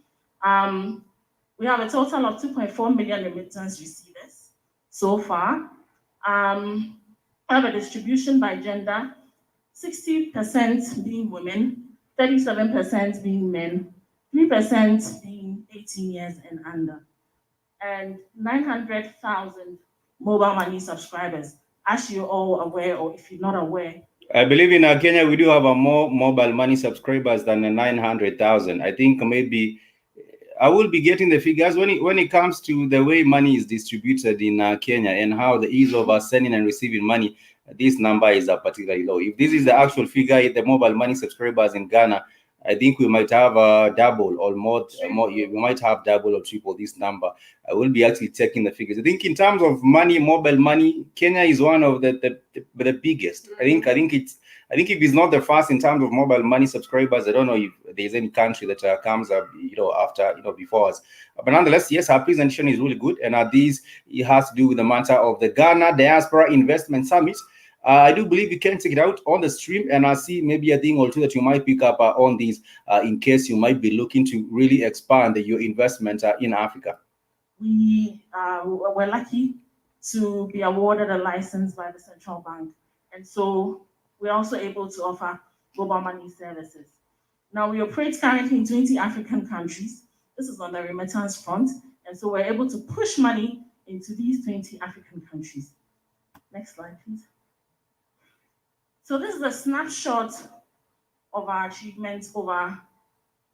Speaker 7: We have a total of 2.4 million remittance receivers so far. We have a distribution by gender, 60% being women, 37% being men, 3% being 18 years and under, and 900,000 mobile money subscribers. As you're all aware, or if you're not aware,
Speaker 1: I believe in Kenya, we do have more mobile money subscribers than 900,000. I think maybe I will be getting the figures when it comes to the way money is distributed in Kenya and how the ease of sending and receiving money. This number is particularly low. If this is the actual figure, the mobile money subscribers in Ghana, I think we might have double or more. We might have double or triple this number. I will be actually checking the figures. I think in terms of money, mobile money, Kenya is one of the biggest. I think if it's not the first in terms of mobile money subscribers, I don't know if there's any country that comes up, after, before us. But nonetheless, yes, our presentation is really good, and it has to do with the matter of the Ghana Diaspora Investment Summit. I do believe you can check it out on the stream, and I see maybe a thing or two that you might pick up on these in case you might be looking to really expand your investment in Africa.
Speaker 7: We're lucky to be awarded a license by the central bank, and so we're also able to offer mobile money services. Now, we operate currently in 20 African countries. This is on the remittance front, and so we're able to push money into these 20 African countries. Next slide, please. So this is a snapshot of our achievements over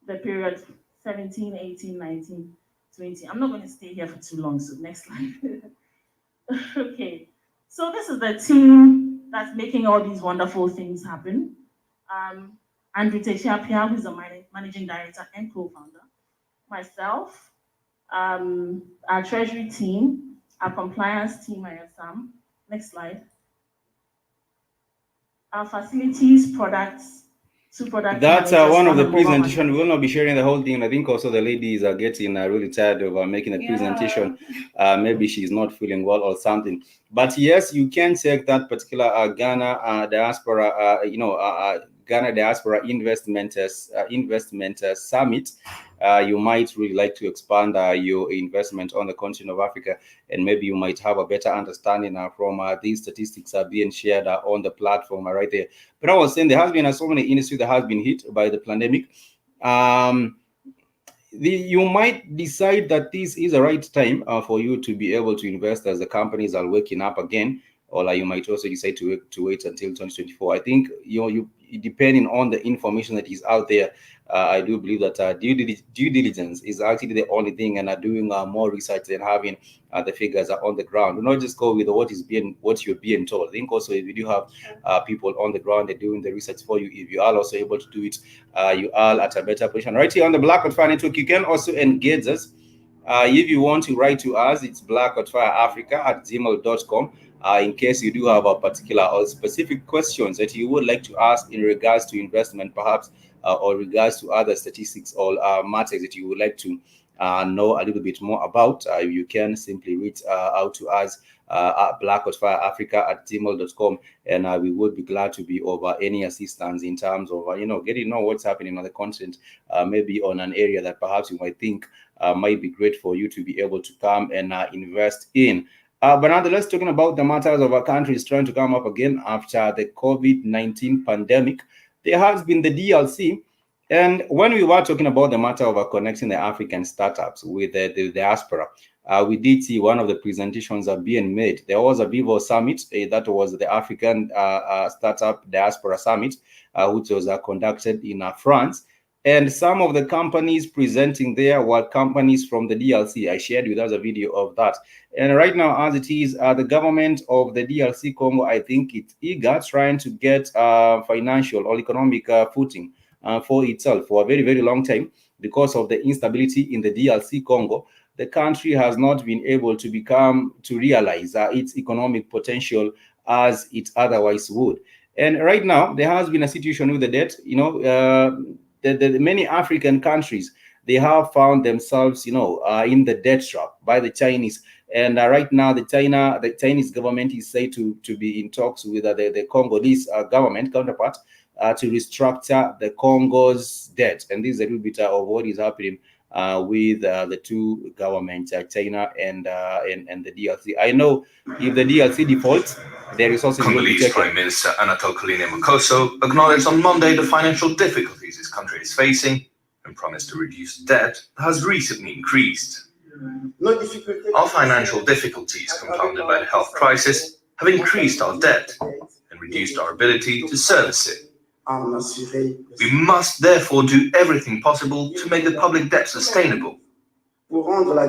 Speaker 7: the period 17, 18, 19, 20. I'm not going to stay here for too long, so next slide. Okay, so this is the team that's making all these wonderful things happen. Andrew Techapia, who's the managing director and co-founder, myself, our treasury team, our compliance team, I am Sam. Next slide. Our facilities, products,
Speaker 1: That's one of the presentation. We will not be sharing the whole thing. I think also the ladies are getting really tired of making a presentation. Maybe she's not feeling well or something. But yes, you can check that particular Ghana Diaspora, Ghana Diaspora Investment Summit. You might really like to expand your investment on the continent of Africa, and maybe you might have a better understanding from these statistics are being shared on the platform right there. But I was saying there has been so many industries that has been hit by the pandemic. You might decide that this is the right time for you to be able to invest as the companies are waking up again, or you might also decide to wait until 2024. I think you depending on the information that is out there, I do believe that due diligence is actually the only thing, and doing more research than having the figures are on the ground. Do not just go with what you're being told. I think also if you do have people on the ground, they're doing the research for you. If you are also able to do it, you are at a better position. Right here on the Black Hot Network, you can also engage us. If you want to write to us, it's blackhotfireafrica@gmail.com. In case you do have a particular or specific questions that you would like to ask in regards to investment, perhaps, or regards to other statistics or matters that you would like to know a little bit more about, you can simply reach out to us at blackhotfireafrica@gmail.com, and we would be glad to be of any assistance in terms of getting to know what's happening on the continent, maybe on an area that perhaps you might think might be great for you to be able to come and invest in. But nonetheless, talking about the matters of our countries trying to come up again after the COVID-19 pandemic, there has been the DLC. And when we were talking about the matter of connecting the African startups with the diaspora, we did see one of the presentations are being made. There was a Vivo Summit, that was the African Startup Diaspora Summit, which was conducted in France. And some of the companies presenting there were companies from the DLC. I shared with us a video of that. And right now, as it is, the government of the DLC Congo, I think it's eager trying to get financial or economic footing for itself for a very, very long time because of the instability in the DLC Congo. The country has not been able to realize its economic potential as it otherwise would. And right now, there has been a situation with the debt. The many African countries, they have found themselves, in the debt trap by the Chinese. And right now, the Chinese government is said to be in talks with the Congolese government counterpart to restructure the Congo's debt. And this is a little bit of what is happening with the two governments, China and the DLC. I know if the DLC defaults, the resources will be taken.
Speaker 5: Congolese Prime Minister Anatole Makoso acknowledged on Monday the financial difficulties his country is facing and promised to reduce debt that has recently increased. Our financial difficulties, compounded by the health crisis, have increased our debt and reduced our ability to service it. We must therefore do everything possible to make the public debt sustainable. Our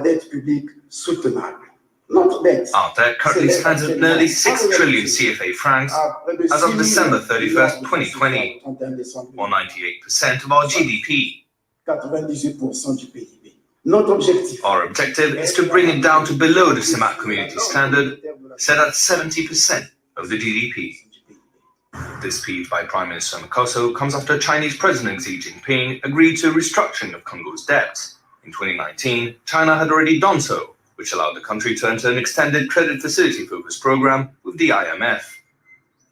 Speaker 5: debt currently stands at nearly 6 trillion CFA francs as of December 31st, 2020, or 98% of our GDP. Our objective is to bring it down to below the CEMAC community standard, set at 70% of the GDP. This speech by Prime Minister Makoso comes after Chinese President Xi Jinping agreed to a restructuring of Congo's debts. In 2019, China had already done so, which allowed the country to enter an extended credit facility-focused program with the IMF.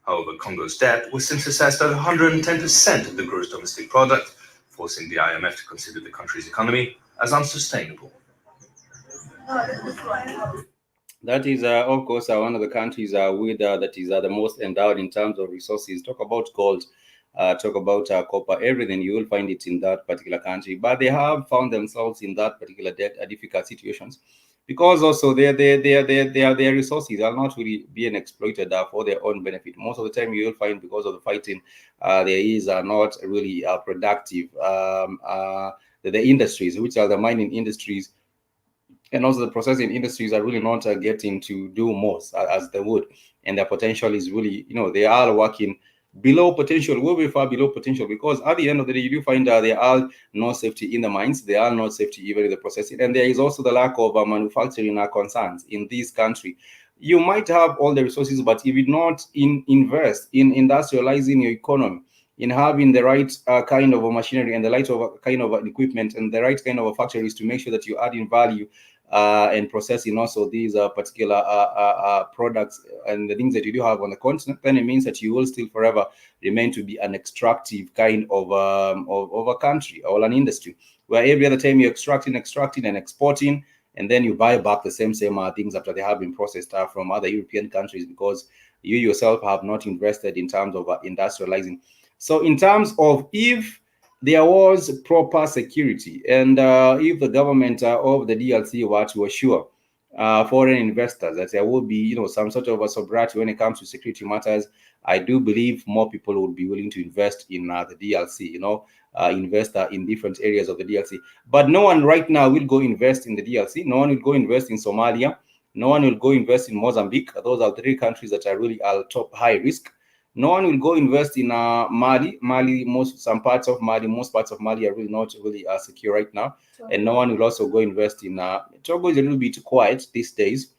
Speaker 5: However, Congo's debt was since assessed at 110% of the gross domestic product, forcing the IMF to consider the country's economy as unsustainable.
Speaker 1: That is, of course, one of the countries that is the most endowed in terms of resources. Talk about gold, talk about copper, everything. You will find it in that particular country. But they have found themselves in that particular difficult situations because also their resources are not really being exploited for their own benefit. Most of the time, you will find because of the fighting, there is not really productive. The industries, which are the mining industries, and also the processing industries are really not getting to do most as they would, and their potential is really, they are working below potential, will be far below potential, because at the end of the day, you do find that there are no safety in the mines, there are no safety even in the processing, and there is also the lack of manufacturing concerns in this country. You might have all the resources, but if you not invest in industrializing your economy, in having the right kind of a machinery and the right of kind of equipment and the right kind of factories to make sure that you add in value and processing also these particular products and the things that you do have on the continent, then it means that you will still forever remain to be an extractive kind of a country or an industry, where every other time you're extracting and exporting, and then you buy back the same things after they have been processed from other European countries, because you yourself have not invested in terms of industrializing. So in terms of, if there was proper security, and if the government of the DRC were to assure foreign investors that there will be, some sort of a sobriety when it comes to security matters, I do believe more people would be willing to invest in the DRC, invest in different areas of the DRC. But no one right now will go invest in the DRC. No one will go invest in Somalia. No one will go invest in Mozambique. Those are three countries that are really top high risk. No one will go invest in Mali. Some parts of Mali, most parts of Mali are really not really secure right now. And no one will also go invest in Togo. Is a little bit quiet these days,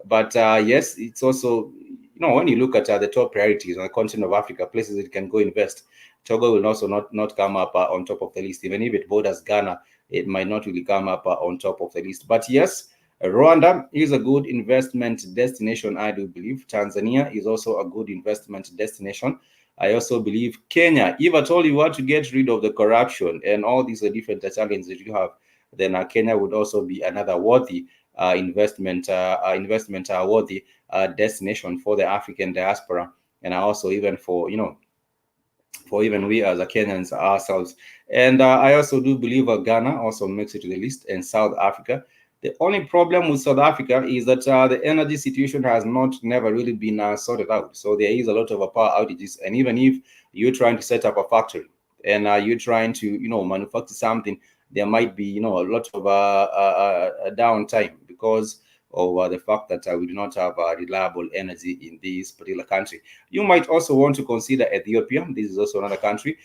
Speaker 1: but yes, it's also, when you look at the top priorities on the continent of Africa, places that can go invest, Togo will also not come up on top of the list. Even if it borders Ghana, it might not really come up on top of the list. But yes, Rwanda is a good investment destination, I do believe. Tanzania is also a good investment destination. I also believe Kenya, if at all you want to get rid of the corruption and all these different challenges that you have, then Kenya would also be another worthy investment worthy destination for the African diaspora, and also even for even we as a Kenyans ourselves. And I also do believe Ghana also makes it to the list, and South Africa. The only problem with South Africa is that the energy situation has never really been sorted out. So there is a lot of power outages, and even if you're trying to set up a factory and you're trying to manufacture something, there might be a lot of downtime because of the fact that we do not have reliable energy in this particular country. You might also want to consider Ethiopia. This is also another country.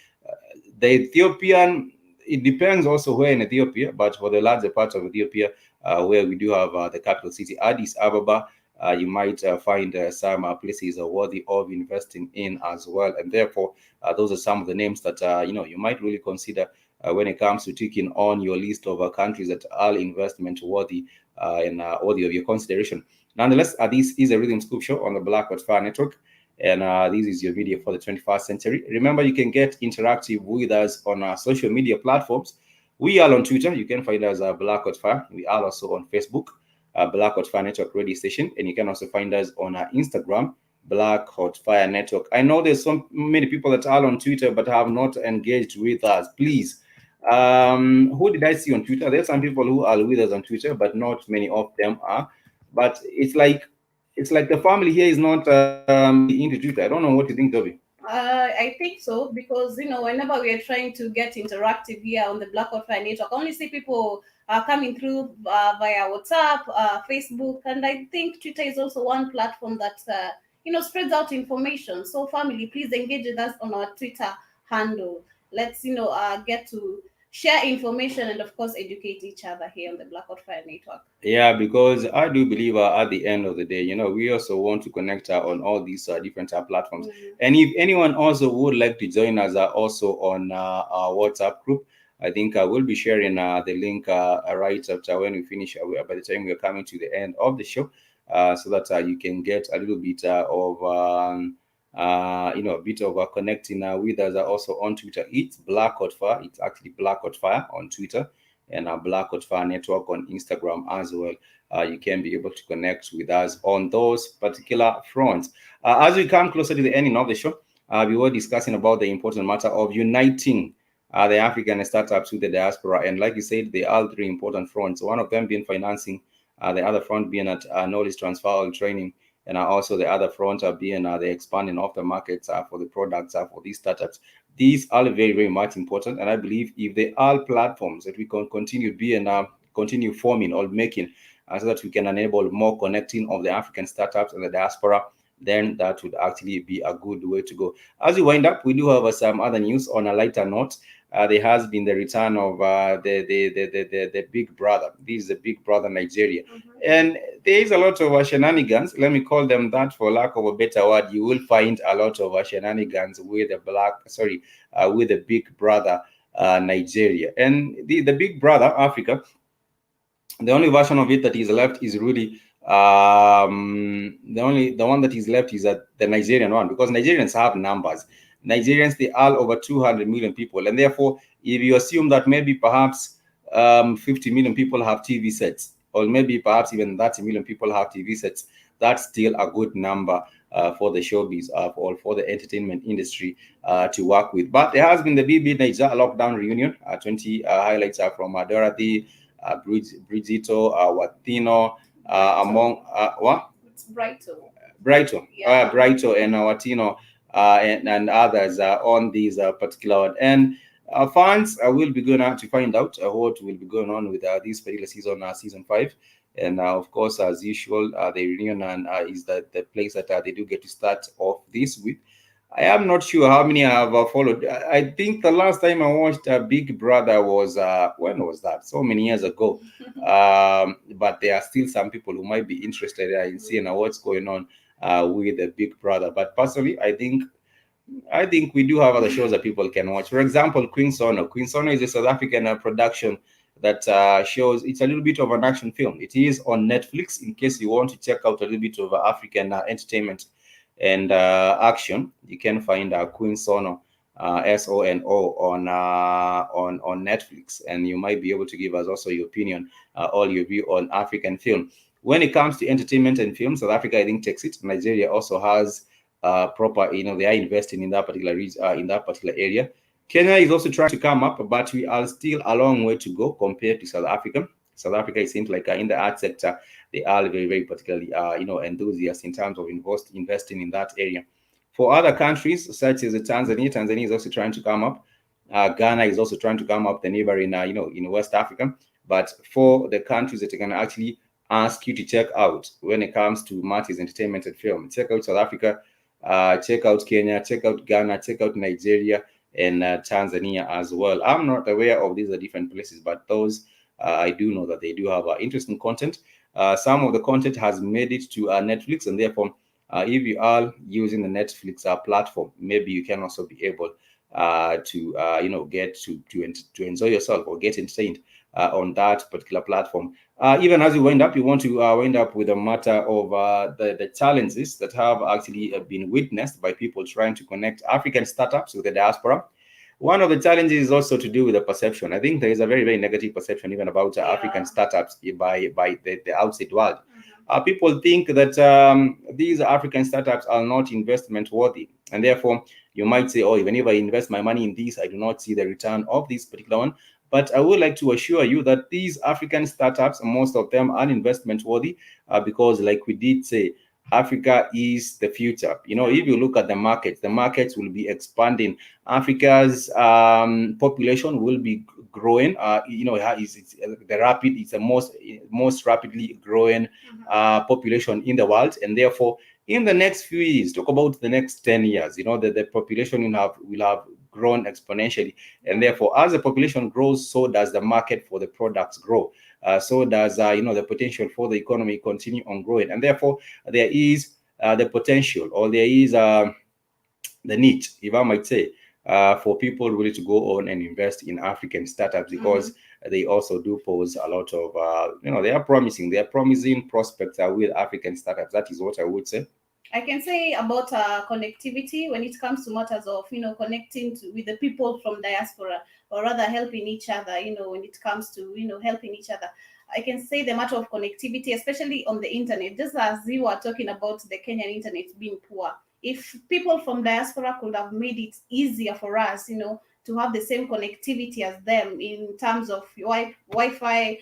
Speaker 1: The Ethiopian, it depends also where in Ethiopia, but for the larger part of Ethiopia, where we do have the capital city, Addis Ababa, you might find some places worthy of investing in as well. And therefore, those are some of the names that you might really consider when it comes to ticking on your list of countries that are investment worthy and worthy of your consideration. Nonetheless, this is a Rhythm Scoop show on the Black Fire Network, and this is your media for the 21st century. Remember, you can get interactive with us on our social media platforms. We are on Twitter. You can find us at Black Fire. We are also on Facebook, Black Fire Network Radio Station, and you can also find us on Instagram, Black Hot Fire Network. I know there's so many people that are on Twitter but have not engaged with us. Please, who did I see on Twitter? There's some people who are with us on Twitter, but not many of them are. But it's like the family here is not into Twitter. I don't know what you think, Toby.
Speaker 2: I think so, because whenever we are trying to get interactive here on the Black Fire Network, I only see people coming through via WhatsApp, Facebook, and I think Twitter is also one platform that spreads out information. So family, please engage with us on our Twitter handle. Let's get to share information and of course educate each other here on the Black Fire Network.
Speaker 1: Yeah, because I do believe at the end of the day, we also want to connect on all these different platforms.
Speaker 2: Mm-hmm.
Speaker 1: And if anyone also would like to join us also on our WhatsApp group, I think we'll be sharing the link right after when we finish, by the time we're coming to the end of the show, so that you can get a little bit of a bit of connecting with us also on Twitter. It's Black Hot Fire. It's actually Black Hot Fire on Twitter, and Black Hot Fire Network on Instagram as well. You can be able to connect with us on those particular fronts. As we come closer to the ending of the show, we were discussing about the important matter of uniting the African startups with the diaspora. And like you said, there are three important fronts. One of them being financing, the other front being at knowledge transfer or training, and also the other front being the expanding of the markets for the products for these startups. These are very, very much important. And I believe if they are platforms that we can continue being continue forming or making so that we can enable more connecting of the African startups and the diaspora, then that would actually be a good way to go. As we wind up, we do have some other news on a lighter note. There has been the return of the Big Brother. This is the Big Brother Nigeria. And there is a lot of shenanigans. Let me call them that for lack of a better word. You will find a lot of shenanigans with with the Big Brother Nigeria. And the Big Brother Africa, the only version of it that is left is really the one that is left is the Nigerian one, because Nigerians have numbers. Nigerians, they are over 200 million people, and therefore, if you assume that maybe perhaps 50 million people have TV sets, or maybe perhaps even 30 million people have TV sets, that's still a good number for the showbiz or for the entertainment industry to work with. But there has been the BB Niger lockdown reunion. 20 highlights are from Dorothy, Brigito, Watino, among what?
Speaker 2: It's Brighto.
Speaker 1: Brighto, Brighto and Watino and others on these particular one. And fans will be going out to find out what will be going on with this particular season, season 5. And of course, as usual, the reunion is the place that they do get to start off this with. I am not sure how many have followed. I think the last time I watched Big Brother was, when was that? So many years ago. But there are still some people who might be interested in seeing what's going on with the Big Brother. But personally, I think we do have other shows that people can watch. For example, Queen Sono. Queen Sono is a South African production that shows, it's a little bit of an action film. It is on Netflix in case you want to check out a little bit of African entertainment and action. You can find Queen Sono, SONO on Netflix, and you might be able to give us also your opinion or your view on African film. When it comes to entertainment and film, South Africa, I think, takes it. Nigeria also has proper, they are investing in that particular area. Kenya is also trying to come up, but we are still a long way to go compared to South Africa. South Africa, it seems like in the art sector, they are very, very particularly, enthusiastic in terms of investing in that area. For other countries, such as Tanzania is also trying to come up. Ghana is also trying to come up, the neighboring, in West Africa. But for the countries that can actually ask you to check out when it comes to matters, entertainment and film, check out South Africa, check out Kenya, check out Ghana, check out Nigeria, and Tanzania as well. I'm not aware of these different places, but those I do know that they do have interesting content. Some of the content has made it to Netflix, and therefore, if you are using the Netflix platform, maybe you can also be able to get to enjoy yourself or get entertained on that particular platform. Even as you wind up, you want to wind up with a matter of the challenges that have actually been witnessed by people trying to connect African startups with the diaspora. One of the challenges is also to do with the perception. I think there is a very, very negative perception even about African startups by the outside world. People think that these African startups are not investment worthy, and therefore you might say, oh, even if I invest my money in these, I do not see the return of this particular one. But I would like to assure you that these African startups, most of them are investment worthy because, like we did say, Africa is the future. If you look at the markets will be expanding. Africa's population will be growing. It's the most rapidly growing population in the world, and therefore, in the next few years, talk about the next 10 years, the population will have grown exponentially, and therefore, as the population grows, so does the market for the products grow. So does the potential for the economy continue on growing, and therefore there is the potential, or there is the need, if I might say, for people really to go on and invest in African startups, because they also do pose a lot of they are promising prospects with African startups. That is what I would say.
Speaker 2: I can say about connectivity when it comes to matters of connecting with the people from diaspora, or rather helping each other. When it comes to helping each other, I can say the matter of connectivity, especially on the internet. Just as you were talking about the Kenyan internet being poor, if people from diaspora could have made it easier for us, to have the same connectivity as them in terms of Wi-Fi,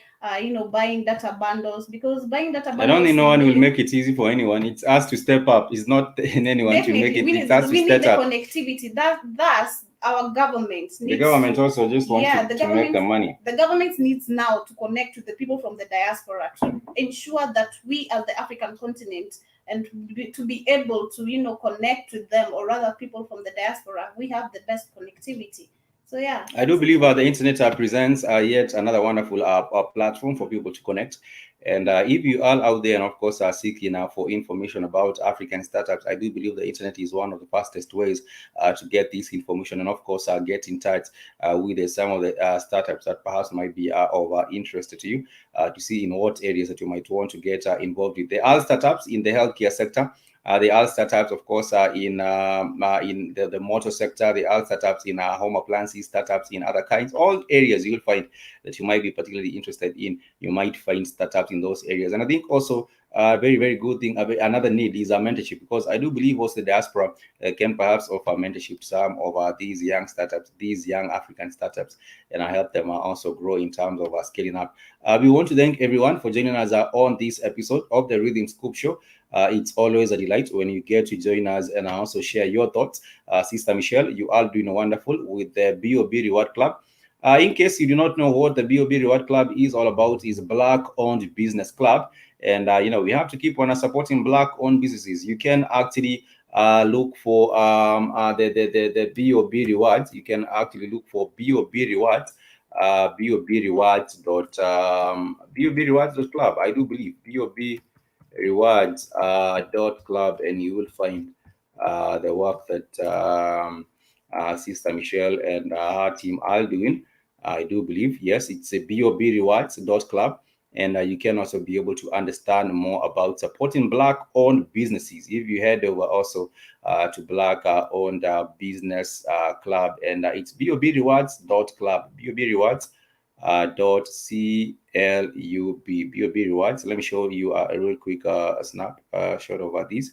Speaker 2: buying data bundles, because buying data bundles,
Speaker 1: I don't think no one will make it easy for anyone. It's us to step up. It's not in anyone to make it. It's us to
Speaker 2: we need
Speaker 1: step
Speaker 2: the
Speaker 1: up.
Speaker 2: connectivity. Thus, our government needs
Speaker 1: The government
Speaker 2: to,
Speaker 1: also just wants to make the money.
Speaker 2: The government needs now to connect with the people from the diaspora to ensure that we as the African continent and to be able to, you know, connect with them, or rather people from the diaspora, we have the best connectivity. So yeah,
Speaker 1: I do believe the internet presents yet another wonderful platform for people to connect. And if you are out there and of course are seeking for information about African startups, I do believe the internet is one of the fastest ways to get this information, and of course get in touch with some of the startups that perhaps might be of interest to you, to see in what areas that you might want to get involved with. There are startups in the healthcare sector. They are startups, of course, in the motor sector. They are startups in home appliances, startups in other kinds. All areas you'll find that you might be particularly interested in, you might find startups in those areas. And I think also very, very good thing, another need is mentorship, because I do believe also the diaspora can perhaps offer mentorship to some of these young startups, these young African startups, and I help them also grow in terms of scaling up. We want to thank everyone for joining us on this episode of the Rhythm Scoop Show. It's always a delight when you get to join us and also share your thoughts. Sister Michelle, you are doing wonderful with the BOB Reward Club. In case you do not know what the BOB Reward Club is all about, is Black-owned business club. And, you know, we have to keep on supporting Black-owned businesses. You can actually look for the BOB Rewards. You can actually look for BOB Rewards. BOBrewards.club. I do believe BOB rewards.club, and you will find the work that Sister Michelle and her team are doing. I do believe, yes, it's a BOBrewards.club, and you can also be able to understand more about supporting Black-owned businesses if you head over also to Black-owned business club, and it's BOBrewards.club. BOBrewards .club. BOB Rewards. Let me show you a real quick snap shot over this.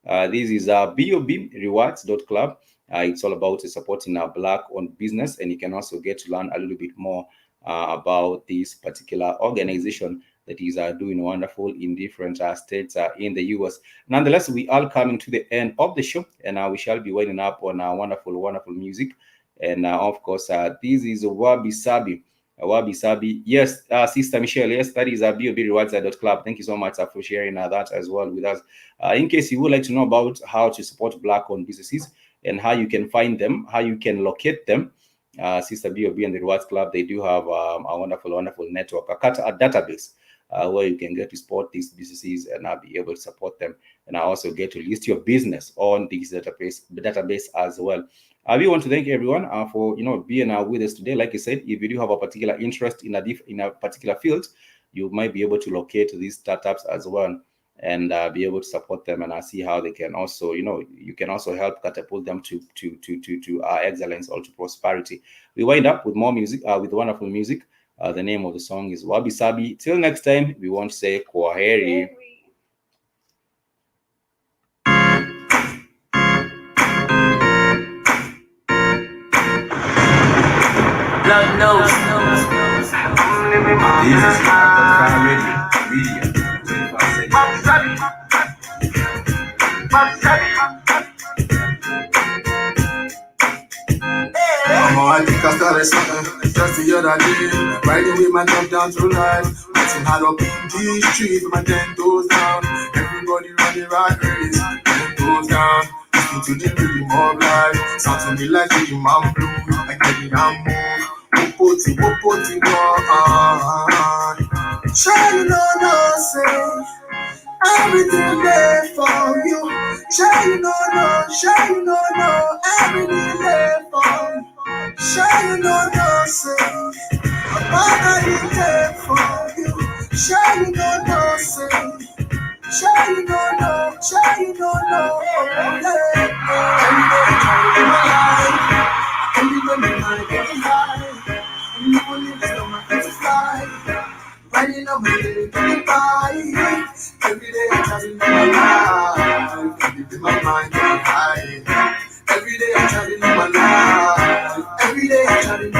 Speaker 1: This is BOBrewards.club. It's all about supporting a Black-owned business, and you can also get to learn a little bit more about this particular organization that is doing wonderful in different states in the US. Nonetheless, we are coming to the end of the show, and we shall be winding up on wonderful, wonderful music. And of course, this is Wabi Sabi. Wabi Sabi. Yes, Sister Michelle, yes, that is BOBrewards.club. Thank you so much for sharing that as well with us. In case you would like to know about how to support Black-owned businesses and how you can find them, how you can locate them, Sister BOB and the Rewards Club, they do have a wonderful, wonderful network, a database where you can get to support these businesses and be able to support them, and also get to list your business on this database as well. We want to thank everyone for being with us today. Like I said, if you do have a particular interest in a particular field, you might be able to locate these startups as well and be able to support them and see how they can also, you can also help catapult them to excellence or to prosperity. We wind up with more music, with wonderful music. The name of the song is Wabi Sabi. Till next time, we want to say Kwaheri.
Speaker 3: Blood knows. This is Prime Radio. I think I started something just the other day. Riding with my top down through life. Watching hard up in the street with my 10 toes down. Everybody running right race. 10 toes down. Listen to the rhythm of life. Sound to me like the man blue. I get it and move. Whoopoti, Shine no say everything there for you. Shine no, everything there for you. Shine no say I'm there for you. Shine no say Shine no, every day I'm getting high. And you will live so much to fly. Riding on my little bike. Every day I'm traveling my life. Keeping my mind getting high. Every day I'm traveling my life. Every day I'm traveling